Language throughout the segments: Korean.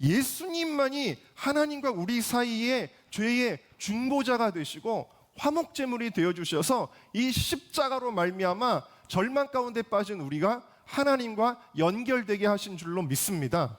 예수님만이 하나님과 우리 사이에 죄의 중보자가 되시고 화목제물이 되어주셔서 이 십자가로 말미암아 절망 가운데 빠진 우리가 하나님과 연결되게 하신 줄로 믿습니다.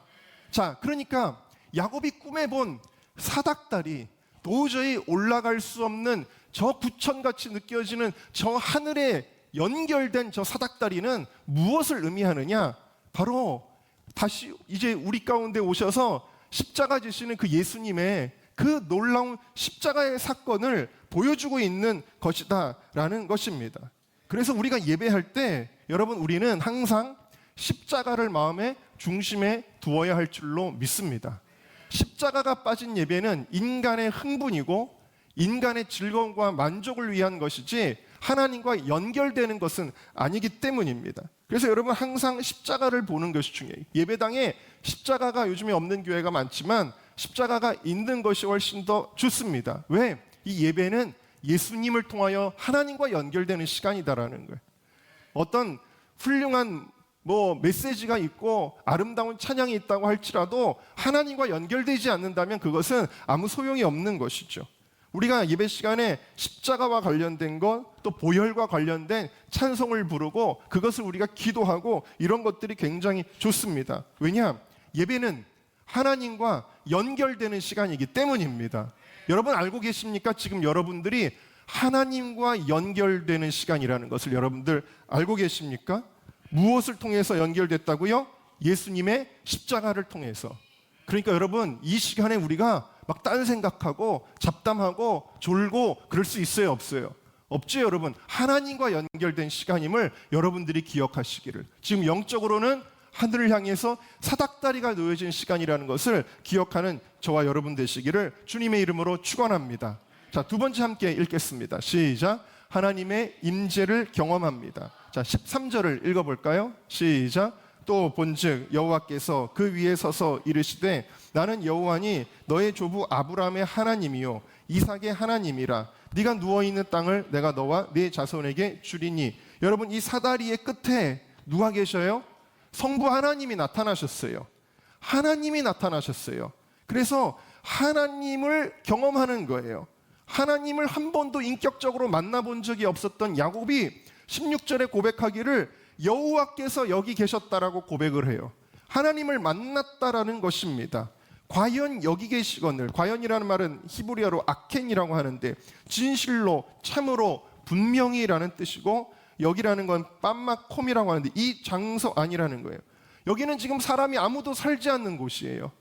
자, 그러니까 야곱이 꿈에 본 사닥다리, 도저히 올라갈 수 없는 저 구천같이 느껴지는 저 하늘에 연결된 저 사닥다리는 무엇을 의미하느냐? 바로 다시 이제 우리 가운데 오셔서 십자가 지시는 그 예수님의 그 놀라운 십자가의 사건을 보여주고 있는 것이다 라는 것입니다. 그래서 우리가 예배할 때 여러분, 우리는 항상 십자가를 마음의 중심에 두어야 할 줄로 믿습니다. 십자가가 빠진 예배는 인간의 흥분이고 인간의 즐거움과 만족을 위한 것이지 하나님과 연결되는 것은 아니기 때문입니다. 그래서 여러분, 항상 십자가를 보는 것이 중요해요. 예배당에 십자가가 요즘에 없는 교회가 많지만 십자가가 있는 것이 훨씬 더 좋습니다. 왜? 이 예배는 예수님을 통하여 하나님과 연결되는 시간이다라는 거예요. 어떤 훌륭한 메시지가 있고 아름다운 찬양이 있다고 할지라도 하나님과 연결되지 않는다면 그것은 아무 소용이 없는 것이죠. 우리가 예배 시간에 십자가와 관련된 것, 또 보혈과 관련된 찬송을 부르고 그것을 우리가 기도하고 이런 것들이 굉장히 좋습니다. 왜냐? 예배는 하나님과 연결되는 시간이기 때문입니다. 여러분 알고 계십니까? 지금 여러분들이 하나님과 연결되는 시간이라는 것을 여러분들 알고 계십니까? 무엇을 통해서 연결됐다고요? 예수님의 십자가를 통해서. 그러니까 여러분, 이 시간에 우리가 막 딴 생각하고 잡담하고 졸고 그럴 수 있어요, 없어요? 없죠, 여러분. 하나님과 연결된 시간임을 여러분들이 기억하시기를. 지금 영적으로는 하늘을 향해서 사닥다리가 놓여진 시간이라는 것을 기억하는 저와 여러분 되시기를 주님의 이름으로 축원합니다. 자, 두 번째 함께 읽겠습니다. 시작. 하나님의 임재를 경험합니다. 자, 13절을 읽어볼까요? 시작. 또 본즉 여호와께서 그 위에 서서 이르시되 나는 여호와니 너의 조부 아브라함의 하나님이요 이삭의 하나님이라. 네가 누워있는 땅을 내가 너와 네 자손에게 주리니. 여러분, 이 사다리의 끝에 누가 계셔요? 성부 하나님이 나타나셨어요. 하나님이 나타나셨어요. 그래서 하나님을 경험하는 거예요. 하나님을 한 번도 인격적으로 만나본 적이 없었던 야곱이 16절에 고백하기를 여호와께서 여기 계셨다라고 고백을 해요. 하나님을 만났다라는 것입니다. 과연 여기 계시거늘, 과연이라는 말은 히브리어로 아켄이라고 하는데 진실로, 참으로, 분명히라는 뜻이고 여기라는 건 빰마콤이라고 하는데 이 장소 아니라는 거예요. 여기는 지금 사람이 아무도 살지 않는 곳이에요.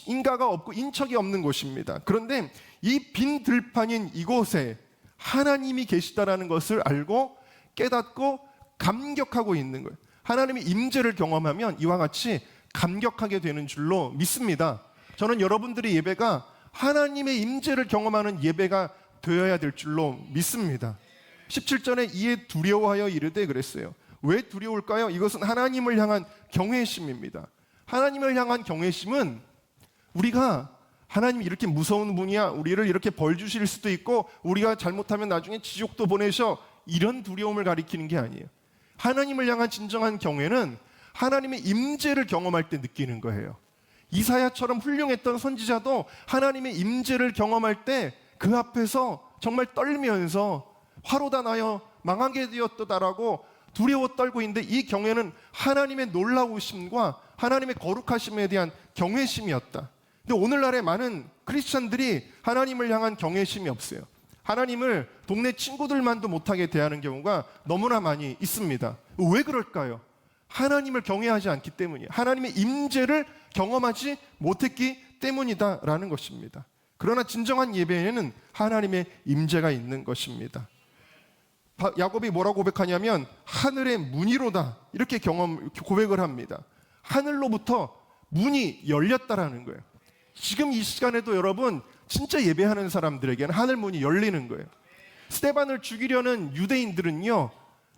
인가가 없고 인척이 없는 곳입니다. 그런데 이 빈 들판인 이곳에 하나님이 계시다라는 것을 알고 깨닫고 감격하고 있는 거예요. 하나님의 임재를 경험하면 이와 같이 감격하게 되는 줄로 믿습니다. 저는 여러분들의 예배가 하나님의 임재를 경험하는 예배가 되어야 될 줄로 믿습니다. 17절에 이에 두려워하여 이르되 그랬어요. 왜 두려울까요? 이것은 하나님을 향한 경외심입니다. 하나님을 향한 경외심은 우리가 하나님이 이렇게 무서운 분이야, 우리를 이렇게 벌 주실 수도 있고 우리가 잘못하면 나중에 지옥도 보내셔, 이런 두려움을 가리키는 게 아니에요. 하나님을 향한 진정한 경외는 하나님의 임재를 경험할 때 느끼는 거예요. 이사야처럼 훌륭했던 선지자도 하나님의 임재를 경험할 때 그 앞에서 정말 떨면서 화로다 나여 망하게 되었도다라고 두려워 떨고 있는데, 이 경외는 하나님의 놀라우심과 하나님의 거룩하심에 대한 경외심이었다. 근데 오늘날의 많은 크리스찬들이 하나님을 향한 경외심이 없어요. 하나님을 동네 친구들만도 못하게 대하는 경우가 너무나 많이 있습니다. 왜 그럴까요? 하나님을 경외하지 않기 때문이에요. 하나님의 임재를 경험하지 못했기 때문이다라는 것입니다. 그러나 진정한 예배에는 하나님의 임재가 있는 것입니다. 야곱이 뭐라고 고백하냐면 하늘의 문이로다, 이렇게 고백을 합니다. 하늘로부터 문이 열렸다라는 거예요. 지금 이 시간에도 여러분, 진짜 예배하는 사람들에게는 하늘 문이 열리는 거예요. 스데반을 죽이려는 유대인들은요,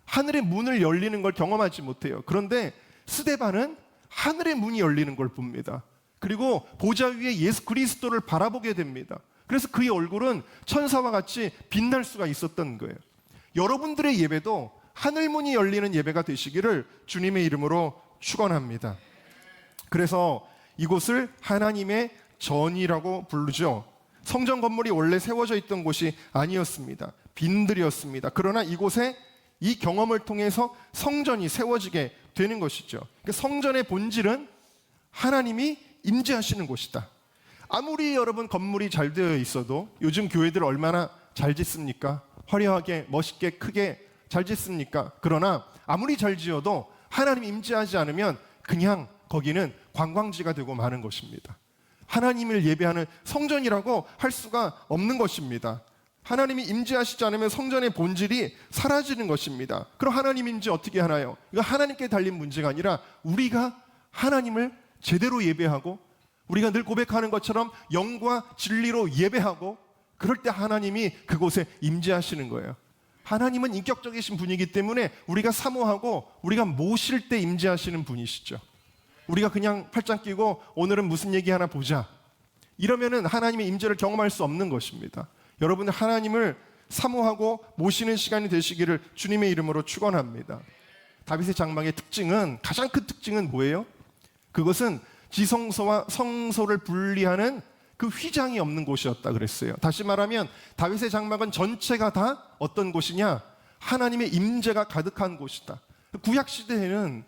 하늘의 문을 열리는 걸 경험하지 못해요. 그런데 스데반은 하늘의 문이 열리는 걸 봅니다. 그리고 보좌 위에 예수 그리스도를 바라보게 됩니다. 그래서 그의 얼굴은 천사와 같이 빛날 수가 있었던 거예요. 여러분들의 예배도 하늘 문이 열리는 예배가 되시기를 주님의 이름으로 축원합니다. 그래서 이곳을 하나님의 전이라고 부르죠. 성전 건물이 원래 세워져 있던 곳이 아니었습니다. 빈들이었습니다. 그러나 이곳에 이 경험을 통해서 성전이 세워지게 되는 것이죠. 성전의 본질은 하나님이 임재하시는 곳이다. 아무리 여러분 건물이 잘 되어 있어도 요즘 교회들 얼마나 잘 짓습니까? 화려하게 멋있게 크게 잘 짓습니까? 그러나 아무리 잘 지어도 하나님이 임재하지 않으면 그냥 거기는 관광지가 되고 마는 것입니다. 하나님을 예배하는 성전이라고 할 수가 없는 것입니다. 하나님이 임재하시지 않으면 성전의 본질이 사라지는 것입니다. 그럼 하나님 임재 어떻게 하나요? 이거 하나님께 달린 문제가 아니라 우리가 하나님을 제대로 예배하고 우리가 늘 고백하는 것처럼 영과 진리로 예배하고 그럴 때 하나님이 그곳에 임재하시는 거예요. 하나님은 인격적이신 분이기 때문에 우리가 사모하고 우리가 모실 때 임재하시는 분이시죠. 우리가 그냥 팔짱 끼고 오늘은 무슨 얘기 하나 보자 이러면은 하나님의 임재를 경험할 수 없는 것입니다. 여러분 하나님을 사모하고 모시는 시간이 되시기를 주님의 이름으로 축원합니다. 다윗의 장막의 특징은 가장 큰 특징은 뭐예요? 그것은 지성소와 성소를 분리하는 그 휘장이 없는 곳이었다 그랬어요. 다시 말하면 다윗의 장막은 전체가 다 어떤 곳이냐? 하나님의 임재가 가득한 곳이다. 구약 시대에는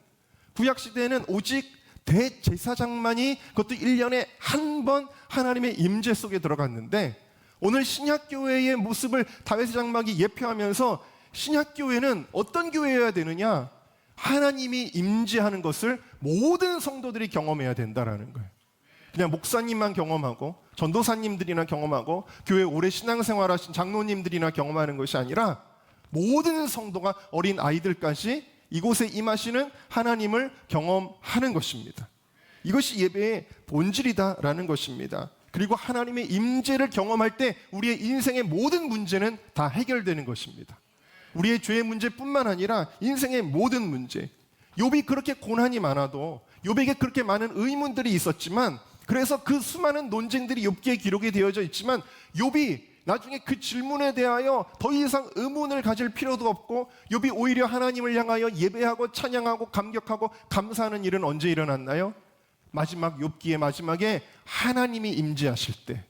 오직 대제사장만이 그것도 1년에 한 번 하나님의 임재 속에 들어갔는데 오늘 신약교회의 모습을 다윗의 장막이 예표하면서 신약교회는 어떤 교회여야 되느냐? 하나님이 임재하는 것을 모든 성도들이 경험해야 된다라는 거예요. 그냥 목사님만 경험하고 전도사님들이나 경험하고 교회 오래 신앙생활하신 장로님들이나 경험하는 것이 아니라 모든 성도가 어린 아이들까지 이곳에 임하시는 하나님을 경험하는 것입니다. 이것이 예배의 본질이다라는 것입니다. 그리고 하나님의 임재를 경험할 때 우리의 인생의 모든 문제는 다 해결되는 것입니다. 우리의 죄의 문제뿐만 아니라 인생의 모든 문제. 욥이 그렇게 고난이 많아도 욥에게 그렇게 많은 의문들이 있었지만 그래서 그 수많은 논쟁들이 욥기에 기록이 되어져 있지만 욥이 나중에 그 질문에 대하여 더 이상 의문을 가질 필요도 없고 욥이 오히려 하나님을 향하여 예배하고 찬양하고 감격하고 감사하는 일은 언제 일어났나요? 마지막 욥기의 마지막에 하나님이 임재하실 때,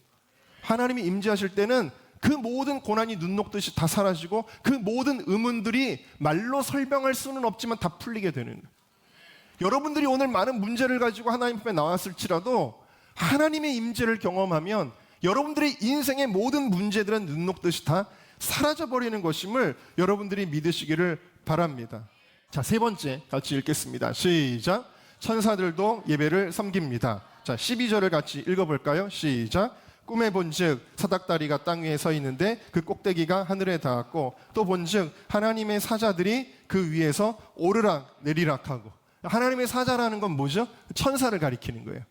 하나님이 임재하실 때는 그 모든 고난이 눈 녹듯이 다 사라지고 그 모든 의문들이 말로 설명할 수는 없지만 다 풀리게 되는 거예요. 여러분들이 오늘 많은 문제를 가지고 하나님 앞에 나왔을지라도 하나님의 임재를 경험하면 여러분들의 인생의 모든 문제들은 눈 녹듯이 다 사라져버리는 것임을 여러분들이 믿으시기를 바랍니다. 자, 세 번째 같이 읽겠습니다. 시작. 천사들도 예배를 섬깁니다. 자, 12절을 같이 읽어볼까요? 시작. 꿈에 본즉 사닥다리가 땅 위에 서 있는데 그 꼭대기가 하늘에 닿았고 또 본즉 하나님의 사자들이 그 위에서 오르락 내리락하고. 하나님의 사자라는 건 뭐죠? 천사를 가리키는 거예요.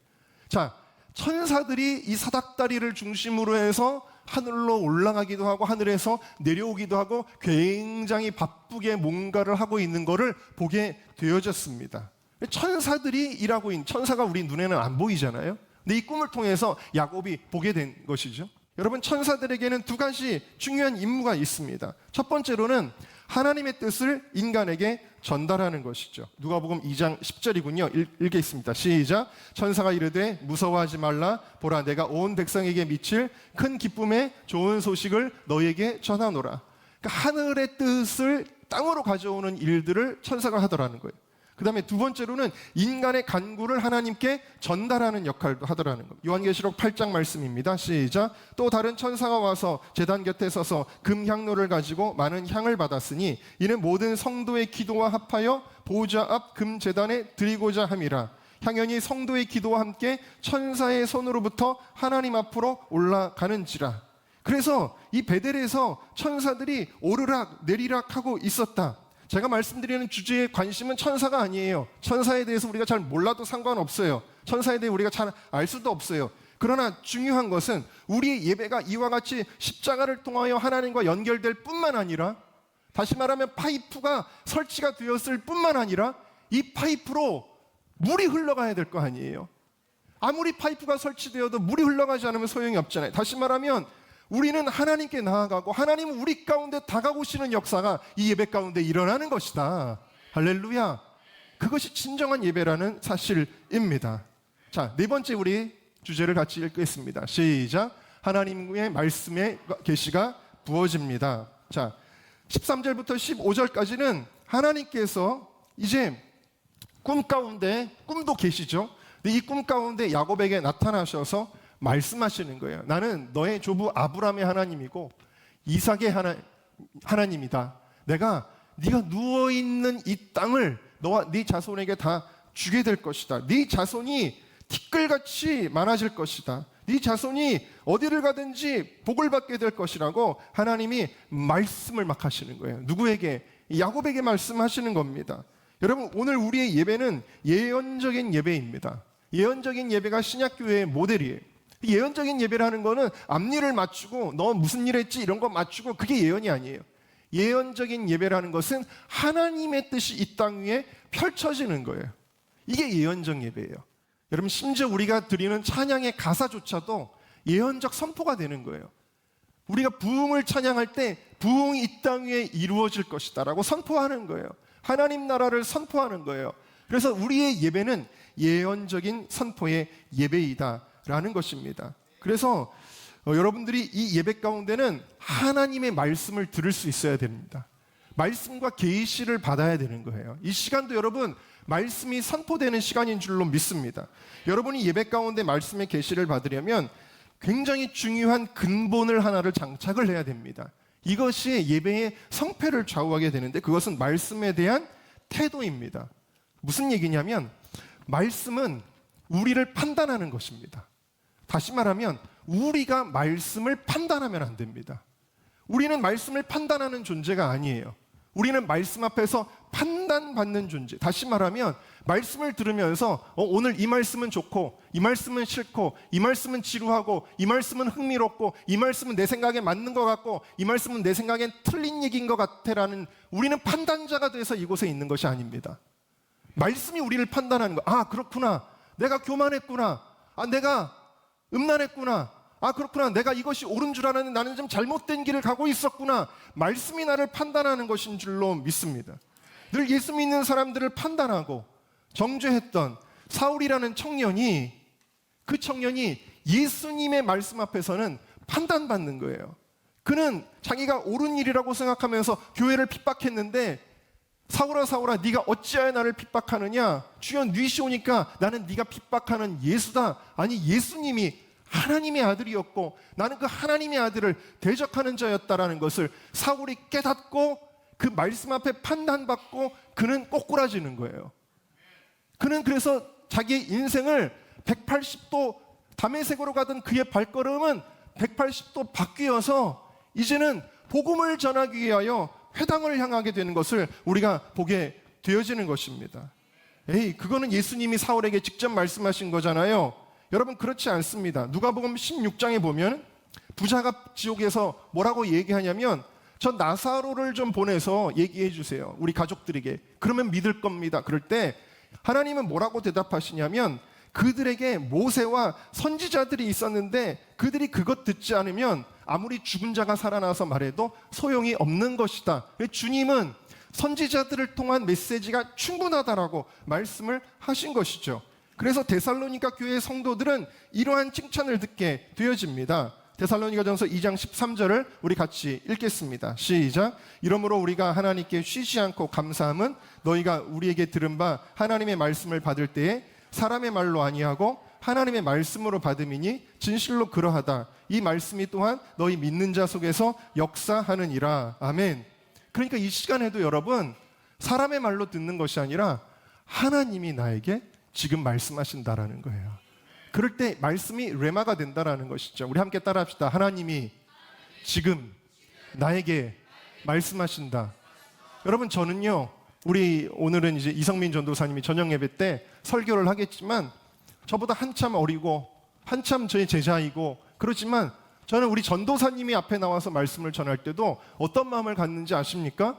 자, 천사들이 이 사닥다리를 중심으로 해서 하늘로 올라가기도 하고 하늘에서 내려오기도 하고 굉장히 바쁘게 뭔가를 하고 있는 것을 보게 되어졌습니다. 천사들이 일하고 있는, 천사가 우리 눈에는 안 보이잖아요. 근데 이 꿈을 통해서 야곱이 보게 된 것이죠. 여러분, 천사들에게는 두 가지 중요한 임무가 있습니다. 첫 번째로는 하나님의 뜻을 인간에게 전달하는 것이죠. 누가복음 2장 10절이군요. 읽겠습니다. 시작. 천사가 이르되 무서워하지 말라. 보라, 내가 온 백성에게 미칠 큰 기쁨의 좋은 소식을 너에게 전하노라. 그러니까 하늘의 뜻을 땅으로 가져오는 일들을 천사가 하더라는 거예요. 그 다음에 두 번째로는 인간의 간구를 하나님께 전달하는 역할도 하더라는 겁니다. 요한계시록 8장 말씀입니다. 시작. 또 다른 천사가 와서 제단 곁에 서서 금향로를 가지고 많은 향을 받았으니 이는 모든 성도의 기도와 합하여 보좌 앞 금제단에 드리고자 함이라. 향연이 성도의 기도와 함께 천사의 손으로부터 하나님 앞으로 올라가는지라. 그래서 이 베델에서 천사들이 오르락 내리락 하고 있었다. 제가 말씀드리는 주제의 관심은 천사가 아니에요. 천사에 대해서 우리가 잘 몰라도 상관없어요. 천사에 대해 우리가 잘 알 수도 없어요. 그러나 중요한 것은 우리의 예배가 이와 같이 십자가를 통하여 하나님과 연결될 뿐만 아니라, 다시 말하면 파이프가 설치가 되었을 뿐만 아니라 이 파이프로 물이 흘러가야 될 거 아니에요. 아무리 파이프가 설치되어도 물이 흘러가지 않으면 소용이 없잖아요. 다시 말하면 우리는 하나님께 나아가고 하나님은 우리 가운데 다가오시는 역사가 이 예배 가운데 일어나는 것이다. 할렐루야. 그것이 진정한 예배라는 사실입니다. 자, 네 번째 우리 주제를 같이 읽겠습니다. 시작. 하나님의 말씀의 계시가 부어집니다. 자, 13절부터 15절까지는 하나님께서 이제 꿈 가운데, 꿈도 계시죠. 이 꿈 가운데 야곱에게 나타나셔서 말씀하시는 거예요. 나는 너의 조부 아브라함의 하나님이고 이삭의 하나님이다. 내가 네가 누워있는 이 땅을 너와 네 자손에게 다 주게 될 것이다. 네 자손이 티끌같이 많아질 것이다. 네 자손이 어디를 가든지 복을 받게 될 것이라고 하나님이 말씀을 막 하시는 거예요. 누구에게? 야곱에게 말씀하시는 겁니다. 여러분, 오늘 우리의 예배는 예언적인 예배입니다. 예언적인 예배가 신약교회의 모델이에요. 예언적인 예배라는 거는 앞일을 맞추고 너 무슨 일 했지 이런 거 맞추고 그게 예언이 아니에요. 예언적인 예배라는 것은 하나님의 뜻이 이 땅 위에 펼쳐지는 거예요. 이게 예언적 예배예요. 여러분, 심지어 우리가 드리는 찬양의 가사조차도 예언적 선포가 되는 거예요. 우리가 부흥을 찬양할 때 부흥이 이 땅 위에 이루어질 것이다 라고 선포하는 거예요. 하나님 나라를 선포하는 거예요. 그래서 우리의 예배는 예언적인 선포의 예배이다 라는 것입니다. 그래서 여러분들이 이 예배 가운데는 하나님의 말씀을 들을 수 있어야 됩니다. 말씀과 계시를 받아야 되는 거예요. 이 시간도 여러분 말씀이 선포되는 시간인 줄로 믿습니다. 여러분이 예배 가운데 말씀의 계시를 받으려면 굉장히 중요한 근본을 하나를 장착을 해야 됩니다. 이것이 예배의 성패를 좌우하게 되는데 그것은 말씀에 대한 태도입니다. 무슨 얘기냐면 말씀은 우리를 판단하는 것입니다. 다시 말하면 우리가 말씀을 판단하면 안 됩니다. 우리는 말씀을 판단하는 존재가 아니에요. 우리는 말씀 앞에서 판단받는 존재. 다시 말하면 말씀을 들으면서 오늘 이 말씀은 좋고 이 말씀은 싫고 이 말씀은 지루하고 이 말씀은 흥미롭고 이 말씀은 내 생각에 맞는 것 같고 이 말씀은 내 생각엔 틀린 얘기인 것 같아라는 우리는 판단자가 돼서 이곳에 있는 것이 아닙니다. 말씀이 우리를 판단하는 거. 아, 그렇구나. 내가 교만했구나. 아, 내가 음란했구나. 아, 그렇구나. 내가 이것이 옳은 줄 알았는데 나는 좀 잘못된 길을 가고 있었구나. 말씀이 나를 판단하는 것인 줄로 믿습니다. 늘 예수 믿는 사람들을 판단하고 정죄했던 사울이라는 청년이, 그 청년이 예수님의 말씀 앞에서는 판단받는 거예요. 그는 자기가 옳은 일이라고 생각하면서 교회를 핍박했는데 사울아 사울아 네가 어찌하여 나를 핍박하느냐. 주여 뉘시오니까 나는 네가 핍박하는 예수다. 아니, 예수님이 하나님의 아들이었고 나는 그 하나님의 아들을 대적하는 자였다라는 것을 사울이 깨닫고 그 말씀 앞에 판단받고 그는 꼬꾸라지는 거예요. 그는 그래서 자기의 인생을 180도 다메섹으로 가던 그의 발걸음은 180도 바뀌어서 이제는 복음을 전하기 위하여 회당을 향하게 되는 것을 우리가 보게 되어지는 것입니다. 그거는 예수님이 사울에게 직접 말씀하신 거잖아요. 여러분, 그렇지 않습니다. 누가복음 16장에 보면 부자가 지옥에서 뭐라고 얘기하냐면 저 나사로를 좀 보내서 얘기해 주세요. 우리 가족들에게. 그러면 믿을 겁니다. 그럴 때 하나님은 뭐라고 대답하시냐면 그들에게 모세와 선지자들이 있었는데 그들이 그것 듣지 않으면 아무리 죽은 자가 살아나서 말해도 소용이 없는 것이다. 주님은 선지자들을 통한 메시지가 충분하다라고 말씀을 하신 것이죠. 그래서 데살로니가 교회의 성도들은 이러한 칭찬을 듣게 되어집니다. 데살로니가전서 2장 13절을 우리 같이 읽겠습니다. 시작. 이러므로 우리가 하나님께 쉬지 않고 감사함은 너희가 우리에게 들은 바 하나님의 말씀을 받을 때에 사람의 말로 아니하고 하나님의 말씀으로 받음이니 진실로 그러하다. 이 말씀이 또한 너희 믿는 자 속에서 역사하느니라. 아멘. 그러니까 이 시간에도 여러분 사람의 말로 듣는 것이 아니라 하나님이 나에게 지금 말씀하신다라는 거예요. 그럴 때 말씀이 레마가 된다라는 것이죠. 우리 함께 따라합시다. 하나님이 지금 나에게 말씀하신다. 여러분, 저는요, 우리 오늘은 이제 이성민 전도사님이 저녁 예배 때 설교를 하겠지만 저보다 한참 어리고 한참 저의 제자이고 그렇지만 저는 우리 전도사님이 앞에 나와서 말씀을 전할 때도 어떤 마음을 갖는지 아십니까?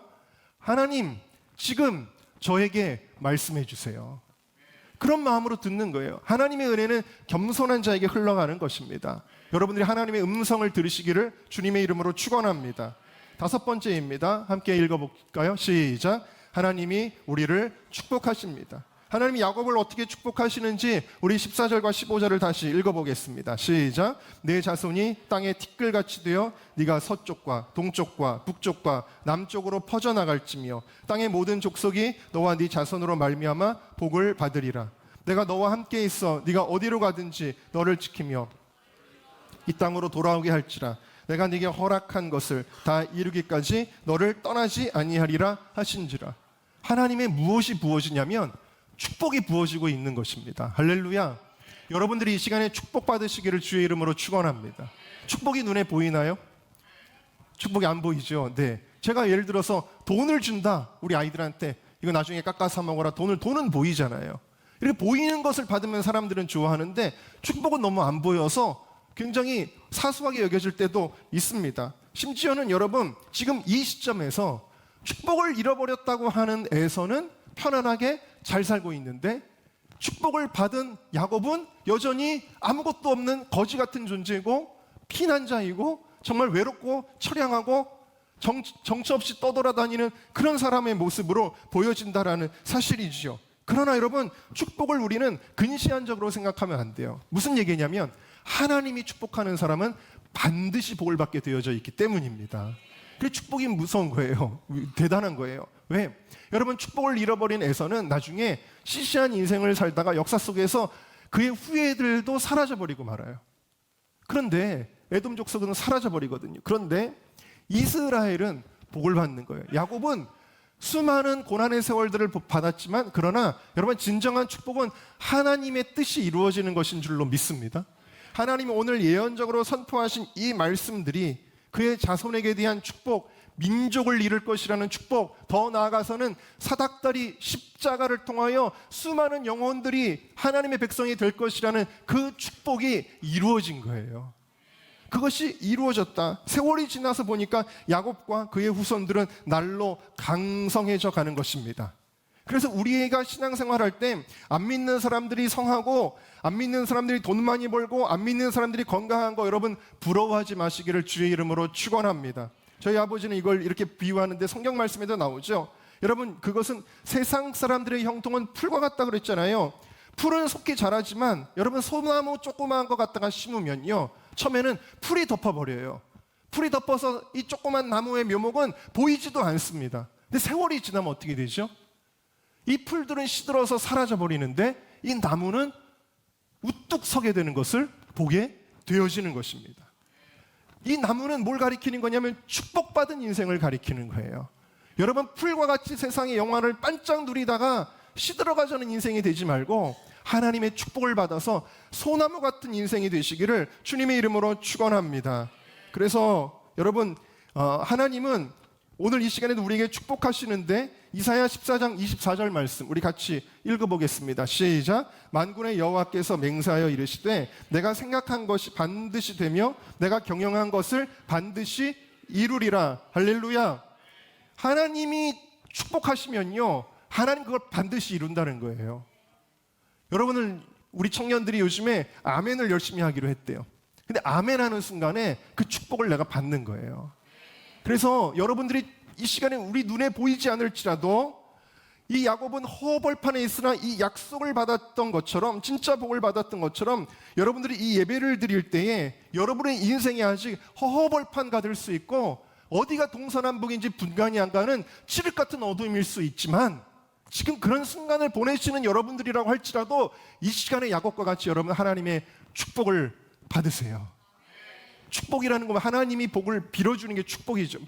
하나님, 지금 저에게 말씀해 주세요. 그런 마음으로 듣는 거예요. 하나님의 은혜는 겸손한 자에게 흘러가는 것입니다. 여러분들이 하나님의 음성을 들으시기를 주님의 이름으로 축원합니다. 5번째입니다. 함께 읽어볼까요? 시작. 하나님이 우리를 축복하십니다. 하나님이 야곱을 어떻게 축복하시는지 우리 14절과 15절을 다시 읽어보겠습니다. 시작. 내 자손이 땅에 티끌같이 되어 네가 서쪽과 동쪽과 북쪽과 남쪽으로 퍼져나갈지며 땅의 모든 족속이 너와 네 자손으로 말미암아 복을 받으리라. 내가 너와 함께 있어 네가 어디로 가든지 너를 지키며 이 땅으로 돌아오게 할지라. 내가 네게 허락한 것을 다 이루기까지 너를 떠나지 아니하리라 하신지라. 하나님의 무엇이 부어지냐면 축복이 부어지고 있는 것입니다. 할렐루야. 여러분들이 이 시간에 축복받으시기를 주의 이름으로 축원합니다. 축복이 눈에 보이나요? 축복이 안 보이죠? 네. 제가 예를 들어서 돈을 준다. 우리 아이들한테 이거 나중에 깎아서 먹어라. 돈은 보이잖아요. 이렇게 보이는 것을 받으면 사람들은 좋아하는데 축복은 너무 안 보여서 굉장히 사소하게 여겨질 때도 있습니다. 심지어는 여러분 지금 이 시점에서 축복을 잃어버렸다고 하는 에서는 편안하게 잘 살고 있는데 축복을 받은 야곱은 여전히 아무것도 없는 거지 같은 존재고 피난자이고 정말 외롭고 처량하고 정처 없이 떠돌아다니는 그런 사람의 모습으로 보여진다라는 사실이지요. 그러나 여러분 축복을 우리는 근시안적으로 생각하면 안 돼요. 무슨 얘기냐면 하나님이 축복하는 사람은 반드시 복을 받게 되어져 있기 때문입니다. 그래서 축복이 무서운 거예요. 대단한 거예요. 왜? 여러분 축복을 잃어버린 에서는 나중에 시시한 인생을 살다가 역사 속에서 그의 후예들도 사라져버리고 말아요. 그런데 에돔 족속은 사라져버리거든요. 그런데 이스라엘은 복을 받는 거예요. 야곱은 수많은 고난의 세월들을 받았지만 그러나 여러분 진정한 축복은 하나님의 뜻이 이루어지는 것인 줄로 믿습니다. 하나님이 오늘 예언적으로 선포하신 이 말씀들이 그의 자손에게 대한 축복, 민족을 이룰 것이라는 축복, 더 나아가서는 사닥다리 십자가를 통하여 수많은 영혼들이 하나님의 백성이 될 것이라는 그 축복이 이루어진 거예요. 그것이 이루어졌다. 세월이 지나서 보니까 야곱과 그의 후손들은 날로 강성해져 가는 것입니다. 그래서 우리가 신앙생활할 때 안 믿는 사람들이 성하고 안 믿는 사람들이 돈 많이 벌고 안 믿는 사람들이 건강한 거 여러분 부러워하지 마시기를 주의 이름으로 축원합니다. 저희 아버지는 이걸 이렇게 비유하는데 성경 말씀에도 나오죠. 여러분 그것은 세상 사람들의 형통은 풀과 같다 그랬잖아요. 풀은 속히 자라지만 여러분 소나무 조그마한 거 갖다가 심으면요 처음에는 풀이 덮어버려요. 풀이 덮어서 이 조그만 나무의 묘목은 보이지도 않습니다. 근데 세월이 지나면 어떻게 되죠? 이 풀들은 시들어서 사라져 버리는데 이 나무는 우뚝 서게 되는 것을 보게 되어지는 것입니다. 이 나무는 뭘 가리키는 거냐면 축복받은 인생을 가리키는 거예요. 여러분 풀과 같이 세상의 영화를 반짝 누리다가 시들어가자는 인생이 되지 말고 하나님의 축복을 받아서 소나무 같은 인생이 되시기를 주님의 이름으로 축원합니다. 그래서 여러분 하나님은 오늘 이 시간에도 우리에게 축복하시는데 이사야 14장 24절 말씀 우리 같이 읽어보겠습니다. 시작. 만군의 여호와께서 맹세하여 이르시되 내가 생각한 것이 반드시 되며 내가 경영한 것을 반드시 이루리라. 할렐루야. 하나님이 축복하시면요 하나님 그걸 반드시 이룬다는 거예요. 여러분은 우리 청년들이 요즘에 아멘을 열심히 하기로 했대요. 근데 아멘 하는 순간에 그 축복을 내가 받는 거예요. 그래서 여러분들이 이 시간에 우리 눈에 보이지 않을지라도 이 야곱은 허벌판에 있으나 이 약속을 받았던 것처럼 진짜 복을 받았던 것처럼 여러분들이 이 예배를 드릴 때에 여러분의 인생이 아직 허벌판 같을 수 있고 어디가 동서남북인지 분간이 안 가는 칠흑 같은 어둠일 수 있지만 지금 그런 순간을 보내시는 여러분들이라고 할지라도 이 시간에 야곱과 같이 여러분 하나님의 축복을 받으세요. 축복이라는 건 하나님이 복을 빌어주는 게 축복이죠.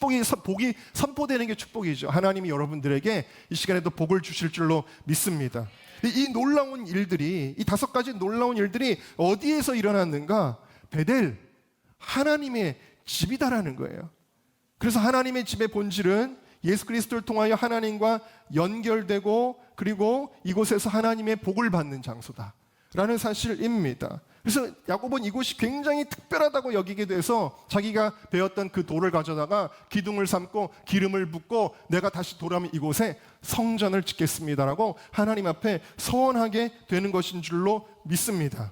복이 선포되는 게 축복이죠. 하나님이 여러분들에게 이 시간에도 복을 주실 줄로 믿습니다. 이 놀라운 일들이 이 5가지 놀라운 일들이 어디에서 일어났는가? 베델 하나님의 집이다라는 거예요. 그래서 하나님의 집의 본질은 예수 그리스도를 통하여 하나님과 연결되고 그리고 이곳에서 하나님의 복을 받는 장소다라는 사실입니다. 그래서 야곱은 이곳이 굉장히 특별하다고 여기게 돼서 자기가 배웠던 그 돌을 가져다가 기둥을 삼고 기름을 붓고 내가 다시 돌아오면 이곳에 성전을 짓겠습니다라고 하나님 앞에 서원하게 되는 것인 줄로 믿습니다.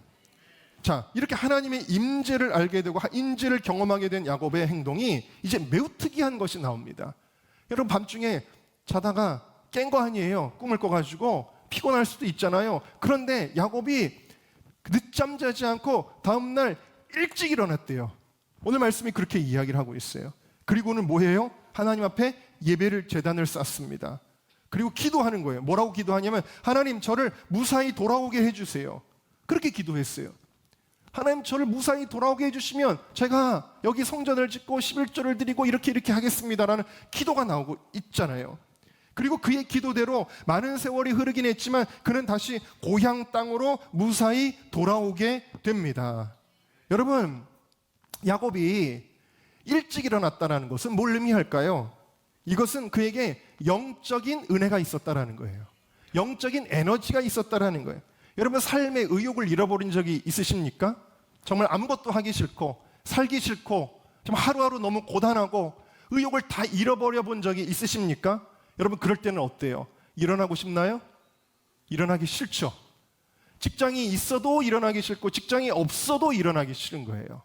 자, 이렇게 하나님의 임재를 알게 되고 임재를 경험하게 된 야곱의 행동이 이제 매우 특이한 것이 나옵니다. 여러분 밤중에 자다가 깬 거 아니에요. 꿈을 꿔가지고 피곤할 수도 있잖아요. 그런데 야곱이 늦잠 자지 않고 다음날 일찍 일어났대요. 오늘 말씀이 그렇게 이야기를 하고 있어요. 그리고는 뭐해요? 하나님 앞에 예배를 제단을 쌓습니다. 그리고 기도하는 거예요. 뭐라고 기도하냐면 하나님 저를 무사히 돌아오게 해주세요. 그렇게 기도했어요. 하나님 저를 무사히 돌아오게 해주시면 제가 여기 성전을 짓고 11조를 드리고 이렇게 하겠습니다라는 기도가 나오고 있잖아요. 그리고 그의 기도대로 많은 세월이 흐르긴 했지만 그는 다시 고향 땅으로 무사히 돌아오게 됩니다. 여러분, 야곱이 일찍 일어났다는 것은 뭘 의미할까요? 이것은 그에게 영적인 은혜가 있었다라는 거예요. 영적인 에너지가 있었다라는 거예요. 여러분, 삶의 의욕을 잃어버린 적이 있으십니까? 정말 아무것도 하기 싫고 살기 싫고 좀 하루하루 너무 고단하고 의욕을 다 잃어버려 본 적이 있으십니까? 여러분, 그럴 때는 어때요? 일어나고 싶나요? 일어나기 싫죠. 직장이 있어도 일어나기 싫고 직장이 없어도 일어나기 싫은 거예요.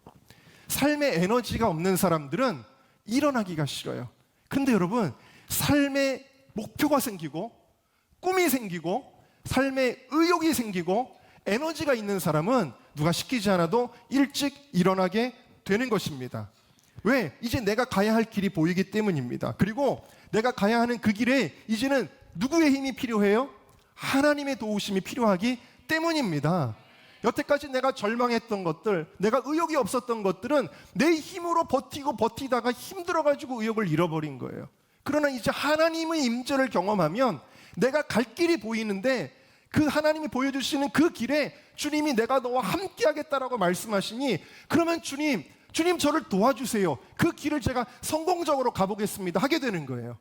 삶의 에너지가 없는 사람들은 일어나기가 싫어요. 근데 여러분, 삶의 목표가 생기고 꿈이 생기고 삶의 의욕이 생기고 에너지가 있는 사람은 누가 시키지 않아도 일찍 일어나게 되는 것입니다. 왜? 이제 내가 가야 할 길이 보이기 때문입니다. 그리고 내가 가야 하는 그 길에 이제는 누구의 힘이 필요해요? 하나님의 도우심이 필요하기 때문입니다. 여태까지 내가 절망했던 것들, 내가 의욕이 없었던 것들은 내 힘으로 버티다가 힘들어가지고 의욕을 잃어버린 거예요. 그러나 이제 하나님의 임재를 경험하면 내가 갈 길이 보이는데 그 하나님이 보여주시는 그 길에 주님이 내가 너와 함께하겠다라고 말씀하시니 그러면 주님 저를 도와주세요. 그 길을 제가 성공적으로 가보겠습니다 하게 되는 거예요.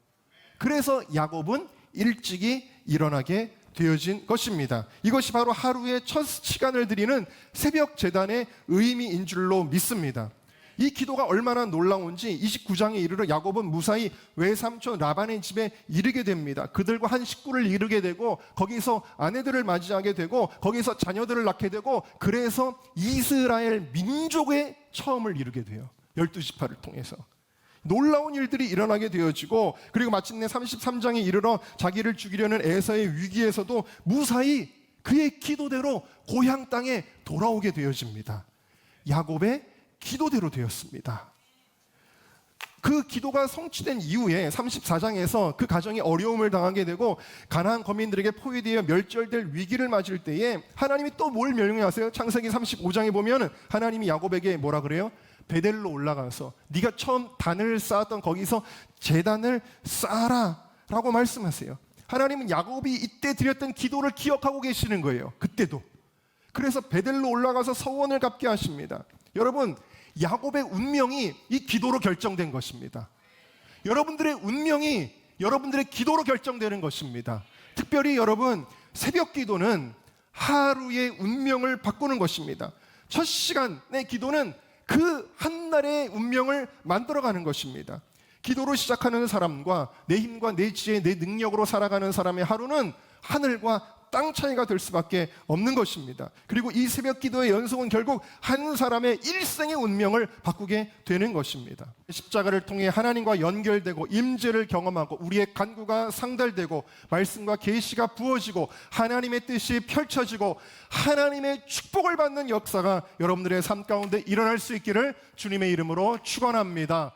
그래서 야곱은 일찍이 일어나게 되어진 것입니다. 이것이 바로 하루의 첫 시간을 드리는 새벽 제단의 의미인 줄로 믿습니다. 이 기도가 얼마나 놀라운지 29장에 이르러 야곱은 무사히 외삼촌 라반의 집에 이르게 됩니다. 그들과 한 식구를 이루게 되고 거기서 아내들을 맞이하게 되고 거기서 자녀들을 낳게 되고 그래서 이스라엘 민족의 처음을 이루게 돼요. 12지파를 통해서. 놀라운 일들이 일어나게 되어지고 그리고 마침내 33장에 이르러 자기를 죽이려는 에서의 위기에서도 무사히 그의 기도대로 고향 땅에 돌아오게 되어집니다. 야곱의 기도대로 되었습니다. 그 기도가 성취된 이후에 34장에서 그 가정이 어려움을 당하게 되고 가나안 거민들에게 포위되어 멸절될 위기를 맞을 때에 하나님이 또 뭘 명령하세요? 창세기 35장에 보면 하나님이 야곱에게 뭐라 그래요? 베델로 올라가서 네가 처음 단을 쌓았던 거기서 제단을 쌓아라 라고 말씀하세요. 하나님은 야곱이 이때 드렸던 기도를 기억하고 계시는 거예요. 그때도. 그래서 베델로 올라가서 서원을 갚게 하십니다. 여러분, 야곱의 운명이 이 기도로 결정된 것입니다. 여러분들의 운명이 여러분들의 기도로 결정되는 것입니다. 특별히 여러분, 새벽 기도는 하루의 운명을 바꾸는 것입니다. 첫 시간의 기도는 그 한날의 운명을 만들어가는 것입니다. 기도로 시작하는 사람과 내 힘과 내 지혜, 내 능력으로 살아가는 사람의 하루는 하늘과 땅 차이가 될 수밖에 없는 것입니다. 그리고 이 새벽 기도의 연속은 결국 한 사람의 일생의 운명을 바꾸게 되는 것입니다. 십자가를 통해 하나님과 연결되고 임재를 경험하고 우리의 간구가 상달되고 말씀과 계시가 부어지고 하나님의 뜻이 펼쳐지고 하나님의 축복을 받는 역사가 여러분들의 삶 가운데 일어날 수 있기를 주님의 이름으로 축원합니다.